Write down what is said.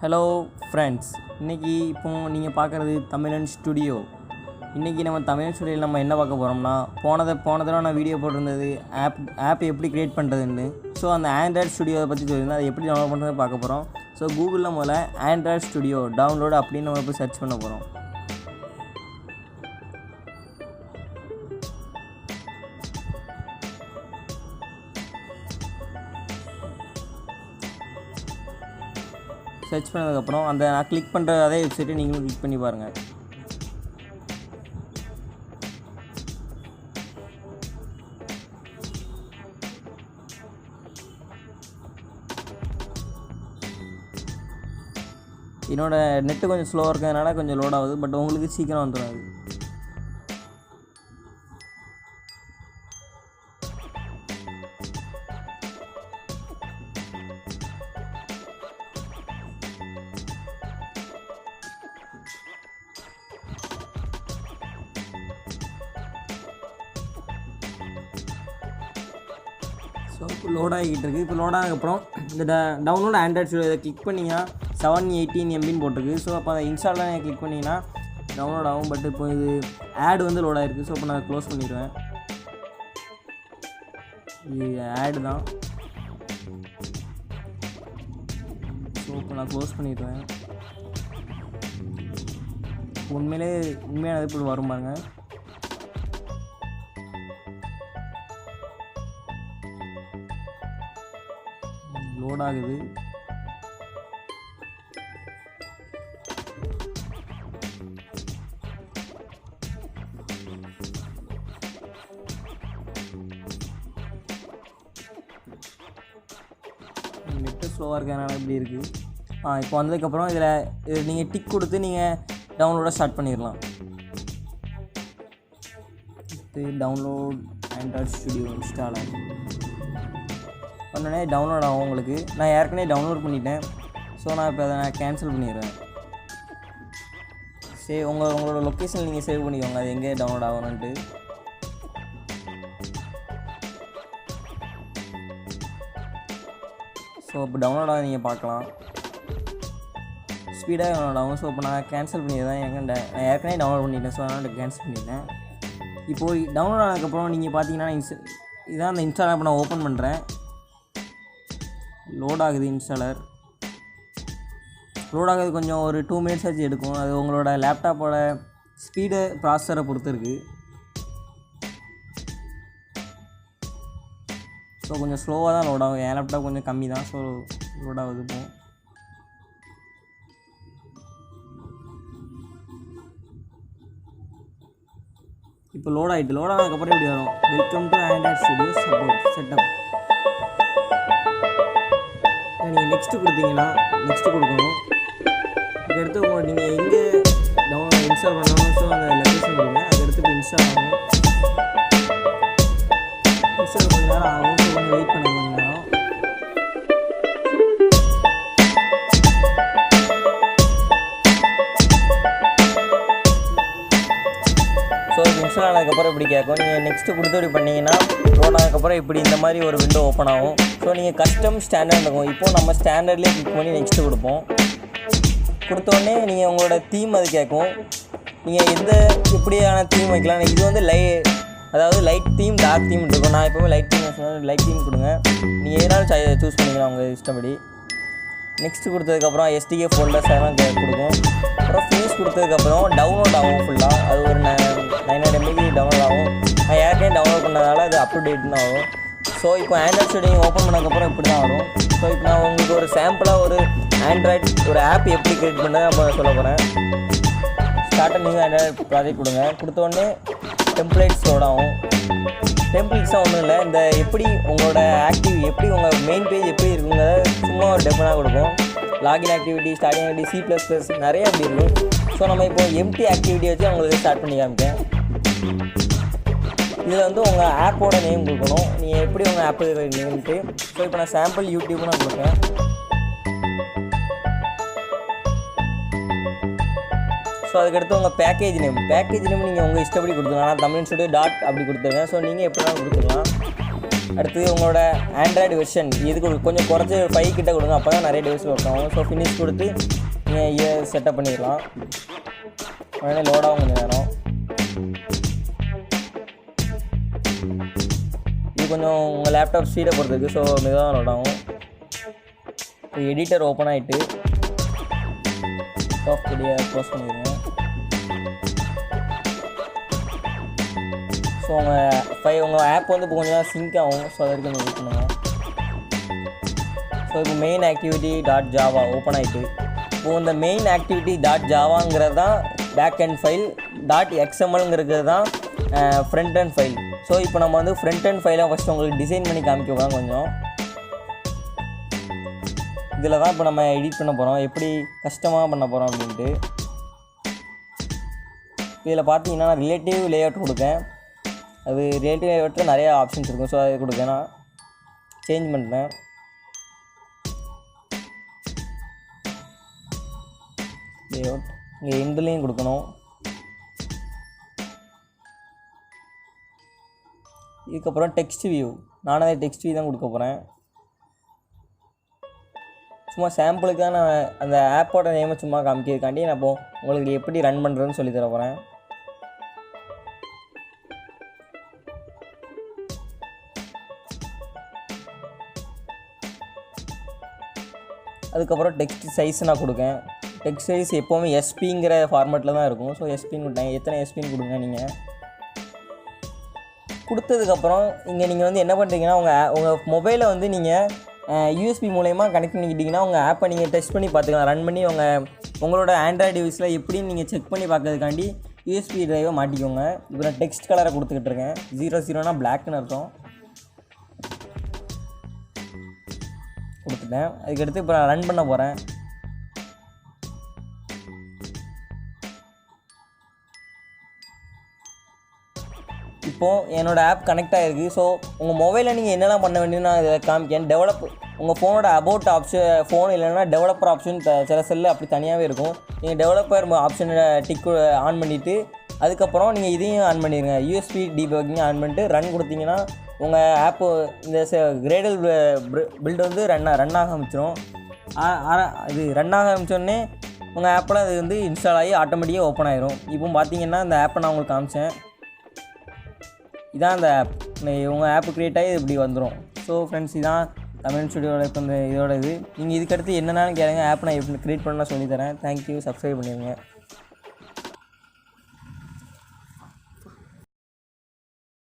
Hello friends, இன்றைக்கி இப்போது நீங்கள் பார்க்குறது தமிழன் ஸ்டுடியோ. இன்றைக்கி நம்ம தமிழன் ஸ்டுடியோவில் நம்ம என்ன பார்க்க போகிறோம்னா, போன தடவை நான் வீடியோ போட்டிருந்தது ஆப் எப்படி க்ரியேட் பண்ணுறதுன்னு. ஸோ அந்த ஆண்ட்ராய்டு ஸ்டுடியோவை பற்றி சொல்லியிருந்தேன், அதை எப்படி டவுன்லோட் பண்ணுறது பார்க்க போகிறோம். ஸோ கூகுளில் முதல்ல ஆண்ட்ராய்டு ஸ்டுடியோ டவுன்லோடு அப்படின்னு நம்ம போய் சர்ச் பண்ண போகிறோம். சர்ச் பண்ணதுக்கப்புறம் அந்த நான் கிளிக் பண்ணுற அதே வெப்சைட்டை நீங்களும் கிளிக் பண்ணி பாருங்கள். என்னோடய நெட்டு கொஞ்சம் ஸ்லோவாக இருக்கிறதுனால கொஞ்சம் லோட் ஆகுது, பட் உங்களுக்கு சீக்கிரம் வந்துடும் அது. ஸோ இப்போ லோட் ஆகிக்கிட்டு இருக்குது. இப்போ லோட் ஆனதுக்கப்புறம் இந்த டவுன்லோட் ஆண்ட்ராய்டு ஸ்டுடியோ இதை கிளிக் பண்ணிங்கன்னா 718 MBன்னு போட்டிருக்கு. ஸோ அப்போ அதை இன்ஸ்டாலில் நீங்கள் கிளிக் பண்ணிங்கன்னா டவுன்லோட் ஆகும். பட் இப்போ இது ஆட் வந்து லோட் ஆகிருக்கு. ஸோ இப்போ நான் க்ளோஸ் பண்ணிடுவேன். இது ஆடு தான். ஸோ இப்போ நான் க்ளோஸ் பண்ணிடுவேன். உண்மையானது இப்போ வரும் பாருங்க. லோட் ஆகுது. நெட்டு ஸ்லோவாக இருக்கிறதுனால இப்படி இருக்குது. இப்போ வந்ததுக்கப்புறம் இதில் நீங்கள் டிக் கொடுத்து நீங்கள் டவுன்லோடாக ஸ்டார்ட் பண்ணிடலாம். டவுன்லோட் ஆண்ட்ராய்டு ஸ்டுடியோ இன்ஸ்டால் ஆகும். உடனே டவுன்லோட் ஆகும் உங்களுக்கு. நான் ஏற்கனவே டவுன்லோட் பண்ணிட்டேன். ஸோ நான் இப்போ அதை கேன்சல் பண்ணிடுறேன். உங்களோட லொக்கேஷன் நீங்கள் சேவ் பண்ணிக்கோங்க, அது எங்கே டவுன்லோட் ஆகணுன்ட்டு. ஸோ இப்போ டவுன்லோட் ஆக நீங்கள் பார்க்கலாம், ஸ்பீடாக டவுன்லோட் ஆகும். ஸோ இப்போ நான் கேன்சல் பண்ணிடுறேன். நான் ஏற்கனவே டவுன்லோட் பண்ணிட்டேன். ஸோ அதனால் கேன்சல் பண்ணிட்டேன். இப்போது டவுன்லோட் ஆனதுக்கப்புறம் நீங்கள் பார்த்தீங்கன்னா இதான் அந்த இன்ஸ்டால் ஆப் நான் ஓப்பன் பண்ணுறேன். லோட் ஆகுது. இன்ஸ்டாலர் லோட் ஆகுது. கொஞ்சம் ஒரு 2 minutes ஆச்சு எடுக்கும். அது உங்களோட லேப்டாப்போட ஸ்பீடு ப்ராசஸரை பொறுத்து இருக்குது. ஸோ கொஞ்சம் ஸ்லோவாக தான் லோட் ஆகும். என் லேப்டாப் கொஞ்சம் கம்மி தான். ஸோ லோட் ஆகுது. இப்போ லோட் ஆகிட்டு. லோட் ஆனதுக்கப்புறம் இப்படி வரும், welcome to Android studio support setup. நீங்கள் நெக்ஸ்ட்டு கொடுத்தீங்கன்னா நெக்ஸ்ட்டு கொடுக்கணும். இதுக்கடுத்து நீங்கள் எங்கே இன்ஸ்டால் பண்ணணும், ஸோ அந்த லொக்கேஷன் கொடுங்க. அதுக்கடுத்து இப்போ இன்ஸ்டால் ஆகும். இன்ஸ்டால் கொஞ்சம் நேரம் ஆகும். ஸோ கொஞ்சம் வெயிட் பண்ண கொஞ்சம் நேரம். ஸோ இது இன்ஸ்டால் ஆனதுக்கப்புறம் இப்படி கேட்கும். நீங்கள் நெக்ஸ்ட்டு கொடுத்து இப்படி பண்ணிங்கன்னா லோட் ஆனதுக்கப்புறம் இப்படி இந்த மாதிரி ஒரு விண்டோ ஓப்பன் ஆகும். ஸோ நீங்கள் கஸ்டம் ஸ்டாண்டர்ட் இருக்கும். இப்போது நம்ம ஸ்டாண்டர்ட்லேயே கிளிக் பண்ணி நெக்ஸ்ட்டு கொடுப்போம். கொடுத்தோடனே நீங்கள் உங்களோட தீம் அது கேட்கும். நீங்கள் எப்படியான தீம் வைக்கலாம். இது வந்து அதாவது லைட் தீம், டார்க் தீம் இருக்கும். நான் எப்போவுமே லைட் தீம் கொடுங்க. நீங்கள் எதனாலும் சூஸ் பண்ணிக்கலாம் உங்கள் இஷ்டப்படி. நெக்ஸ்ட்டு கொடுத்ததுக்கப்புறம் எஸ்டிகே ஃபோல்டர்ஸ் அதெல்லாம் கொடுக்கும். அப்புறம் ஃபினிஷ் கொடுத்ததுக்கப்புறம் டவுன்லோட் ஆகும் ஃபுல்லாக. அது ஒரு 900 MB டவுன்லோட் ஆகும். நான் ஏற்கனவே டவுன்லோட் பண்ணதால் அது அப் டு டேட்னு ஆகும். ஸோ இப்போ ஆண்ட்ராய்டு ஸ்டுடியோ ஓப்பன் பண்ணதுக்கப்புறம் இப்படி தான் வரும். ஸோ இப்போ நான் உங்களுக்கு ஒரு சாம்பிளாக ஒரு ஆண்ட்ராய்டு ஒரு ஆப் எப்படி க்ரியேட் பண்ணுறது நான் சொல்ல போகிறேன். ஸ்டார்ட் நியூ ஆண்ட்ராய்டு ப்ராஜெக்ட் கொடுங்க. கொடுத்தோடனே டெம்ப்ளேட்ஸ் லோட் ஆகும். டெம்ப்ளேட்ஸாக ஒன்றும் இல்லை, இந்த எப்படி உங்களோட எப்படி உங்கள் மெயின் பேஜ் எப்படி இருக்குங்கிறத சும்மா ஒரு டெமோனாக கொடுக்கும். Login activity, starting activity, C++, நிறைய அப்படி இருக்கும். ஸோ நம்ம இப்போ எம்டி ஆக்டிவிட்டி வச்சு உங்களுக்கு ஸ்டார்ட் பண்ணி காமிக்கேன். இதில் வந்து உங்கள் ஆப்போட நேம் கொடுக்கணும். நீங்கள் எப்படி உங்கள் ஆப்பு நேம்ட்டு. ஸோ இப்போ நான் சாம்பிள் யூடியூப் நான் கொடுப்பேன். ஸோ அதுக்கடுத்து உங்கள் பேக்கேஜ் நேம் நீங்கள் உங்கள் இஷ்டப்படி கொடுத்துக்கலாம். நான் தமிழ் ஸ்டுடியோ டாட் அப்படி கொடுத்துருக்கேன். ஸோ நீங்கள் எப்படினாலும் கொடுத்துக்கலாம். அடுத்து உங்களோட ஆண்ட்ராய்டு வெர்ஷன் இதுக்கு கொஞ்சம் குறைச்சி 5 கிட்ட கொடுங்க. அப்போ தான் நிறைய டிவைஸ் ஒர்க் ஆகும். ஸோ ஃபினிஷ் கொடுத்து நீங்கள் செட்டப் பண்ணிடலாம். உடனே லோடாகும் கொஞ்சம் நேரம். இது கொஞ்சம் உங்கள் லேப்டாப் ஸ்பீடை பொறுத்துருக்கு. ஸோ மெதுவாக தான் லோட் ஆகும். இப்போ எடிட்டர் ஓப்பன் ஆகிட்டு சாஃப்ட்வேரை க்ளோஸ் பண்ணிடுங்க. ஸோ உங்கள் ஆப் வந்து இப்போ கொஞ்சம் சிங்க் ஆகும். ஸோ அது வரைக்கும் வெயிட் பண்ணுங்கள். ஸோ இப்போ main activity dot Java open ஆகிட்டு இப்போது இந்த மெயின் ஆக்டிவிட்டி டாட் ஜாவாங்கிறது தான் பேக் அண்ட் ஃபைல், டாட் எக்ஸ்எம்எல்ங்கிறது தான் ஃப்ரண்ட் அண்ட் ஃபைல். ஸோ இப்போ நம்ம வந்து ஃப்ரண்ட் அண்ட் ஃபைலாக ஃபஸ்ட்டு உங்களுக்கு டிசைன் பண்ணி காமிக்க போகிறோம். கொஞ்சம் இதில் தான் இப்போ நம்ம எடிட் பண்ண போகிறோம், எப்படி கஷ்டமாக பண்ண போகிறோம் அப்படின்ட்டு. இதில் பார்த்தீங்கன்னா நான் ரிலேட்டிவ் லேஅவுட் கொடுக்கேன். அது ரிலேட்டிவ் லேஅவுட்டில் நிறையா ஆப்ஷன்ஸ் இருக்கும். ஸோ அதை கொடுக்கேன், நான் சேஞ்ச் பண்ணுறேன். லேஅவுட் இங்கே எண்ட்லேயும் கொடுக்கணும். இதுக்கப்புறம் டெக்ஸ்ட் வியூ, நானும் அதை டெக்ஸ்ட் வியூ தான் கொடுக்க போகிறேன். சும்மா சாம்பிளுக்கு தான் நான் அந்த ஆப்போட நேமை சும்மா காமிக்கிறதுக்காண்டி நான் இப்போ உங்களுக்கு எப்படி ரன் பண்ணுறதுன்னு சொல்லி தர போகிறேன். அதுக்கப்புறம் டெக்ஸ்ட் சைஸ் நான் கொடுக்கேன். டெக்ஸ்ட் சைஸ் எப்போவுமே எஸ்பிங்கிற ஃபார்மேட்டில் தான் இருக்கும். ஸோ எஸ்பின்னு கொடுத்தாங்க. எத்தனை எஸ்பின்னு கொடுங்க. நீங்கள் கொடுத்ததுக்கப்புறம் இங்கே நீங்கள் வந்து என்ன பண்ணுறீங்கன்னா உங்கள் மொபைலை வந்து நீங்கள் யூஎஸ்பி மூலயமா கனெக்ட் பண்ணிக்கிட்டிங்கன்னா உங்கள் ஆப்பை நீங்கள் டெஸ்ட் பண்ணி பார்த்துக்கலாம். ரன் பண்ணி உங்களோட ஆண்ட்ராய்டு டிவைஸில் எப்படின்னு நீங்கள் செக் பண்ணி பார்க்கறதுக்காண்டி யூஎஸ்பி ட்ரைவை மாட்டிக்கோங்க. இப்போ நான் டெக்ஸ்ட் கலரை கொடுத்துக்கிட்டு இருக்கேன். 00 பிளாக்னு அர்த்தம். கொடுத்துட்டேன். அதுக்கடுத்து இப்போ நான் ரன் பண்ண போகிறேன். இப்போது என்னோடய ஆப் கனெக்ட் ஆகிருக்கு. ஸோ உங்கள் மொபைலில் நீங்கள் என்னெல்லாம் பண்ண வேண்டியது நான் இதை காமிக்கேன். உங்கள் ஃபோனோட அபவுட் ஆப்ஷன், ஃபோன் இல்லைன்னா டெவலப்பர் ஆப்ஷன் சில செல்லு அப்படி தனியாகவே இருக்கும். நீங்கள் டெவலப்பர் ஆப்ஷனை டிக்கு ஆன் பண்ணிவிட்டு அதுக்கப்புறம் நீங்கள் இதையும் ஆன் பண்ணிடுங்க. யூஎஸ்பி டீபக்கிங் ஆன் பண்ணிட்டு ரன் கொடுத்தீங்கன்னா உங்கள் ஆப்பு இந்த கிரேடல் பில்டு வந்து ரன் ஆக ஆரம்பிச்சிடும். இது ரன் ஆக ஆரம்பித்தோடனே உங்கள் ஆப்பில் அது வந்து இன்ஸ்டால் ஆகி ஆட்டோமேட்டிக்காக ஓப்பன் ஆகிரும். இப்போ பார்த்தீங்கன்னா இந்த ஆப்பை நான் உங்களுக்கு காமிச்சேன். இதான் அந்த ஆப். உங்கள் ஆப்பு க்ரியேட் ஆகி இப்படி வந்துடும். ஸோ ஃப்ரெண்ட்ஸ், இதான் தமிழ் ஸ்டுடியோட இப்போ இந்த இதோட இது. நீங்கள் இதுக்கடுத்து என்னென்னு கேளுங்க. ஆப் நான் எப்படி க்ரியேட் பண்ணலாம் சொல்லித்தரேன். தேங்க்யூ. சப்ஸ்கிரைப் பண்ணிடுங்க.